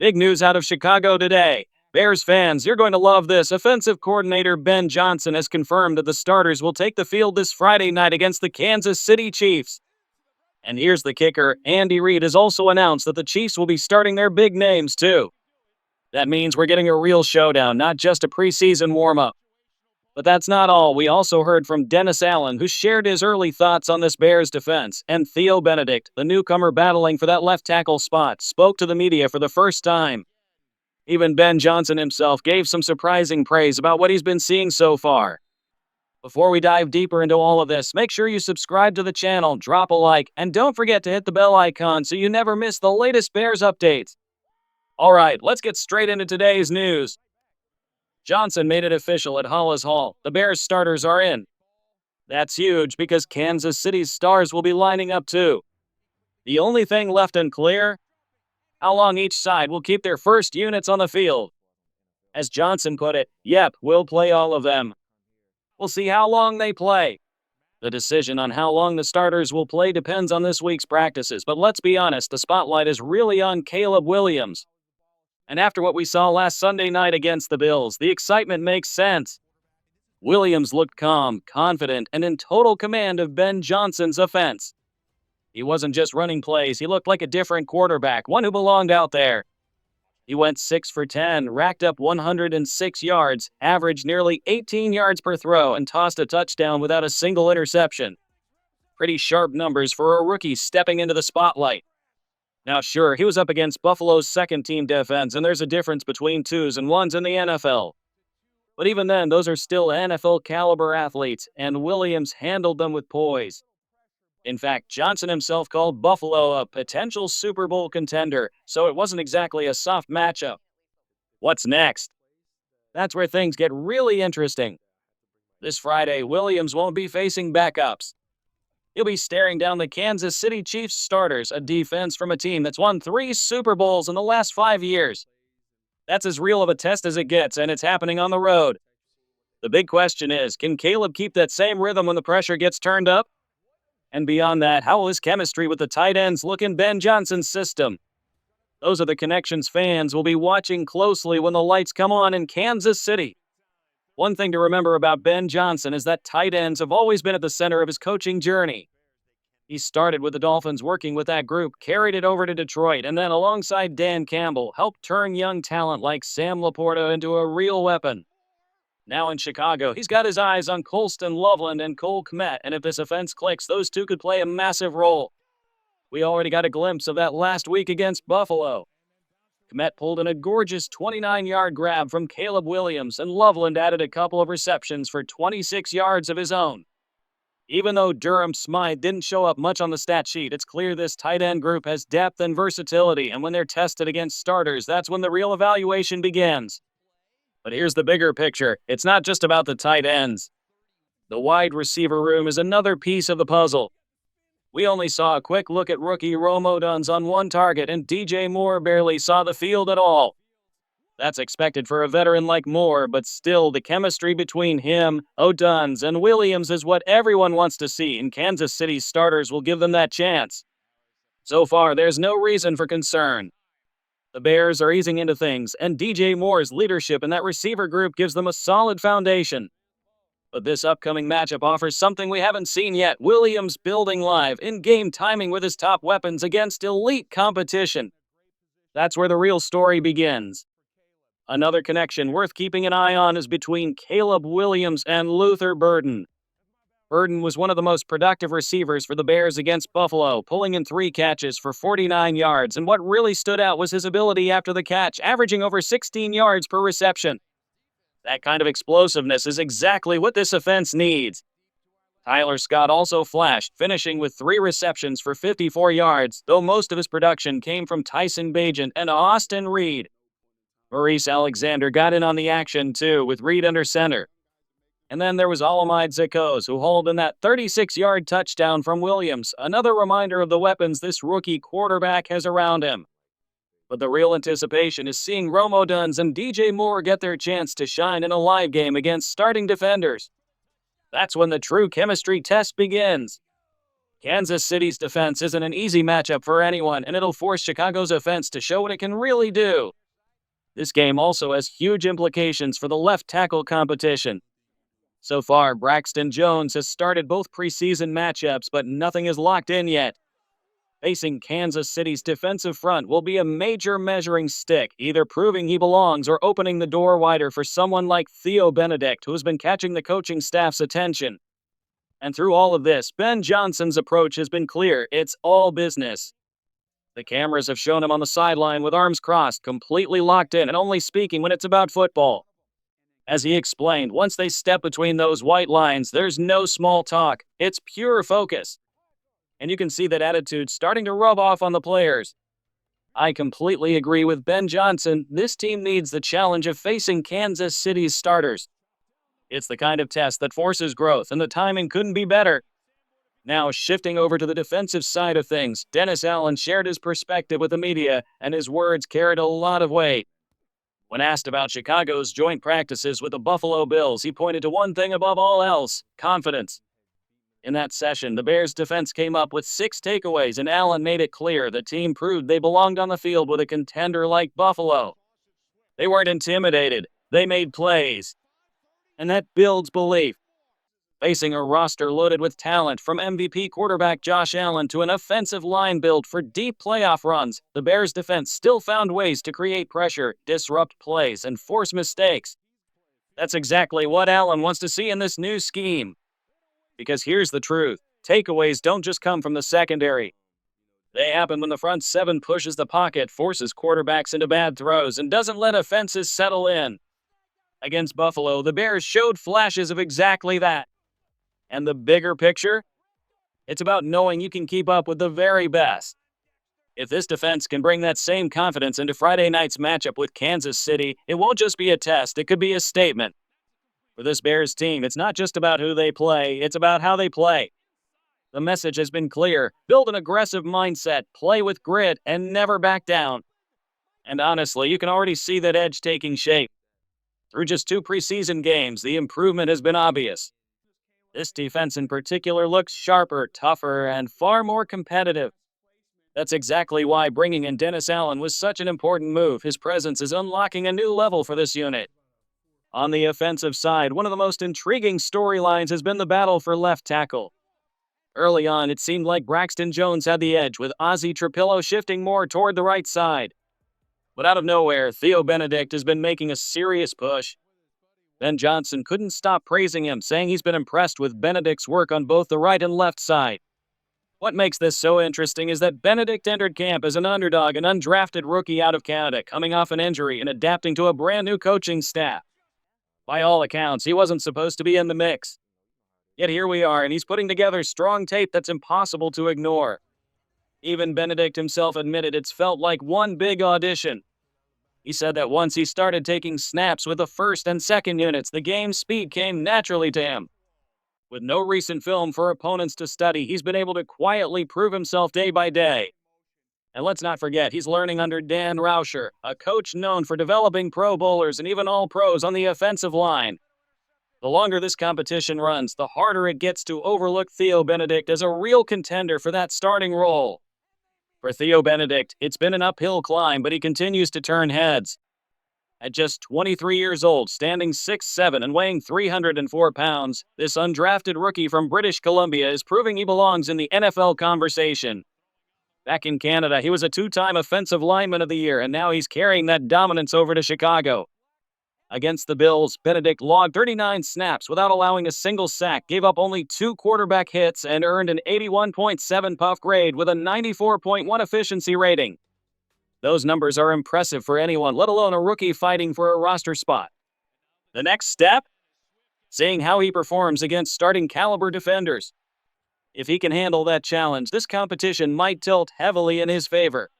Big news out of Chicago today. Bears fans, you're going to love this. Offensive coordinator Ben Johnson has confirmed that the starters will take the field this Friday night against the Kansas City Chiefs. And here's the kicker, Andy Reid has also announced that the Chiefs will be starting their big names too. That means we're getting a real showdown, not just a preseason warm-up. But that's not all. We also heard from Dennis Allen, who shared his early thoughts on this Bears defense, and Theo Benedet, the newcomer battling for that left tackle spot, spoke to the media for the first time. Even Ben Johnson himself gave some surprising praise about what he's been seeing so far. Before we dive deeper into all of this, make sure you subscribe to the channel, drop a like, and don't forget to hit the bell icon so you never miss the latest Bears updates. Alright, let's get straight into today's news. Johnson made it official at Hollis Hall. The Bears starters are in. That's huge because Kansas City's stars will be lining up too. The only thing left unclear? How long each side will keep their first units on the field. As Johnson put it, yep, we'll play all of them. We'll see how long they play. The decision on how long the starters will play depends on this week's practices, but let's be honest, the spotlight is really on Caleb Williams. And after what we saw last Sunday night against the Bills, the excitement makes sense. Williams looked calm, confident, and in total command of Ben Johnson's offense. He wasn't just running plays, he looked like a different quarterback, one who belonged out there. He went 6 for 10, racked up 106 yards, averaged nearly 18 yards per throw, and tossed a touchdown without a single interception. Pretty sharp numbers for a rookie stepping into the spotlight. Now sure, he was up against Buffalo's second-team defense, and there's a difference between 2s and 1s in the NFL. But even then, those are still NFL-caliber athletes, and Williams handled them with poise. In fact, Johnson himself called Buffalo a potential Super Bowl contender, so it wasn't exactly a soft matchup. What's next? That's where things get really interesting. This Friday, Williams won't be facing backups. He'll be staring down the Kansas City Chiefs starters, a defense from a team that's won 3 Super Bowls in the last 5 years. That's as real of a test as it gets, and it's happening on the road. The big question is, can Caleb keep that same rhythm when the pressure gets turned up? And beyond that, how will his chemistry with the tight ends look in Ben Johnson's system? Those are the connections fans will be watching closely when the lights come on in Kansas City. One thing to remember about Ben Johnson is that tight ends have always been at the center of his coaching journey. He started with the Dolphins working with that group, carried it over to Detroit, and then alongside Dan Campbell, helped turn young talent like Sam Laporta into a real weapon. Now in Chicago, he's got his eyes on Colston Loveland and Cole Kmet, and if this offense clicks, those two could play a massive role. We already got a glimpse of that last week against Buffalo. Kmet pulled in a gorgeous 29-yard grab from Caleb Williams, and Loveland added a couple of receptions for 26 yards of his own. Even though Durham Smythe didn't show up much on the stat sheet, it's clear this tight end group has depth and versatility, and when they're tested against starters, that's when the real evaluation begins. But here's the bigger picture. It's not just about the tight ends. The wide receiver room is another piece of the puzzle. We only saw a quick look at rookie Rome Odunze on one target, and DJ Moore barely saw the field at all. That's expected for a veteran like Moore, but still, the chemistry between him, Odunze, and Williams is what everyone wants to see, and Kansas City's starters will give them that chance. So far, there's no reason for concern. The Bears are easing into things, and DJ Moore's leadership in that receiver group gives them a solid foundation. But this upcoming matchup offers something we haven't seen yet: Williams building live, in-game timing with his top weapons against elite competition. That's where the real story begins. Another connection worth keeping an eye on is between Caleb Williams and Luther Burden. Burden was one of the most productive receivers for the Bears against Buffalo, pulling in 3 catches for 49 yards, and what really stood out was his ability after the catch, averaging over 16 yards per reception. That kind of explosiveness is exactly what this offense needs. Tyler Scott also flashed, finishing with 3 receptions for 54 yards, though most of his production came from Tyson Bagent and Austin Reid. Maurice Alexander got in on the action too, with Reid under center. And then there was Alamide Zakos, who hauled in that 36-yard touchdown from Williams, another reminder of the weapons this rookie quarterback has around him. But the real anticipation is seeing Rome Odunze and DJ Moore get their chance to shine in a live game against starting defenders. That's when the true chemistry test begins. Kansas City's defense isn't an easy matchup for anyone, and it'll force Chicago's offense to show what it can really do. This game also has huge implications for the left tackle competition. So far, Braxton Jones has started both preseason matchups, but nothing is locked in yet. Facing Kansas City's defensive front will be a major measuring stick, either proving he belongs or opening the door wider for someone like Theo Benedet, who has been catching the coaching staff's attention. And through all of this, Ben Johnson's approach has been clear. It's all business. The cameras have shown him on the sideline with arms crossed, completely locked in, and only speaking when it's about football. As he explained, once they step between those white lines, there's no small talk. It's pure focus. And you can see that attitude starting to rub off on the players. I completely agree with Ben Johnson. This team needs the challenge of facing Kansas City's starters. It's the kind of test that forces growth, and the timing couldn't be better. Now, shifting over to the defensive side of things, Dennis Allen shared his perspective with the media, and his words carried a lot of weight. When asked about Chicago's joint practices with the Buffalo Bills, he pointed to one thing above all else: confidence. In that session, the Bears' defense came up with 6 takeaways, and Allen made it clear the team proved they belonged on the field with a contender like Buffalo. They weren't intimidated. They made plays. And that builds belief. Facing a roster loaded with talent, from MVP quarterback Josh Allen to an offensive line built for deep playoff runs, the Bears' defense still found ways to create pressure, disrupt plays, and force mistakes. That's exactly what Allen wants to see in this new scheme. Because here's the truth: takeaways don't just come from the secondary. They happen when the front 7 pushes the pocket, forces quarterbacks into bad throws, and doesn't let offenses settle in. Against Buffalo, the Bears showed flashes of exactly that. And the bigger picture? It's about knowing you can keep up with the very best. If this defense can bring that same confidence into Friday night's matchup with Kansas City, it won't just be a test, it could be a statement. For this Bears team, it's not just about who they play, it's about how they play. The message has been clear: build an aggressive mindset, play with grit, and never back down. And honestly, you can already see that edge taking shape. Through just 2 preseason games, the improvement has been obvious. This defense in particular looks sharper, tougher, and far more competitive. That's exactly why bringing in Dennis Allen was such an important move. His presence is unlocking a new level for this unit. On the offensive side, one of the most intriguing storylines has been the battle for left tackle. Early on, it seemed like Braxton Jones had the edge, with Ozzie Trapillo shifting more toward the right side. But out of nowhere, Theo Benedet has been making a serious push. Ben Johnson couldn't stop praising him, saying he's been impressed with Benedict's work on both the right and left side. What makes this so interesting is that Benedet entered camp as an underdog, an undrafted rookie out of Canada, coming off an injury and adapting to a brand new coaching staff. By all accounts, he wasn't supposed to be in the mix. Yet here we are, and he's putting together strong tape that's impossible to ignore. Even Benedet himself admitted it's felt like one big audition. He said that once he started taking snaps with the first and second units, the game's speed came naturally to him. With no recent film for opponents to study, he's been able to quietly prove himself day by day. And let's not forget, he's learning under Dan Rauscher, a coach known for developing Pro Bowlers and even All-Pros on the offensive line. The longer this competition runs, the harder it gets to overlook Theo Benedet as a real contender for that starting role. For Theo Benedet, it's been an uphill climb, but he continues to turn heads. At just 23 years old, standing 6'7" and weighing 304 pounds, this undrafted rookie from British Columbia is proving he belongs in the NFL conversation. Back in Canada, he was a 2-time Offensive Lineman of the Year, and now he's carrying that dominance over to Chicago. Against the Bills, Benedet logged 39 snaps without allowing a single sack, gave up only 2 quarterback hits, and earned an 81.7 puff grade with a 94.1 efficiency rating. Those numbers are impressive for anyone, let alone a rookie fighting for a roster spot. The next step? Seeing how he performs against starting caliber defenders. If he can handle that challenge, this competition might tilt heavily in his favor.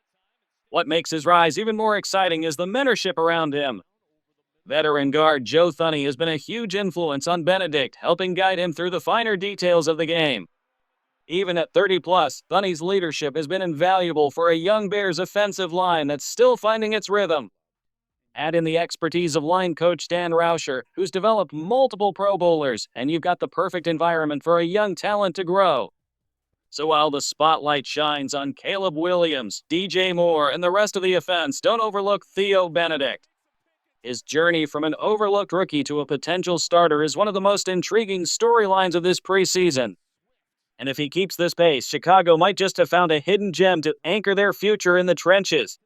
What makes his rise even more exciting is the mentorship around him. Veteran guard Joe Thuney has been a huge influence on Benedet, helping guide him through the finer details of the game. Even at 30+, Thuney's leadership has been invaluable for a young Bears offensive line that's still finding its rhythm. Add in the expertise of line coach Dan Rauscher, who's developed multiple Pro Bowlers, and you've got the perfect environment for a young talent to grow. So while the spotlight shines on Caleb Williams, DJ Moore, and the rest of the offense, don't overlook Theo Benedet. His journey from an overlooked rookie to a potential starter is one of the most intriguing storylines of this preseason. And if he keeps this pace, Chicago might just have found a hidden gem to anchor their future in the trenches.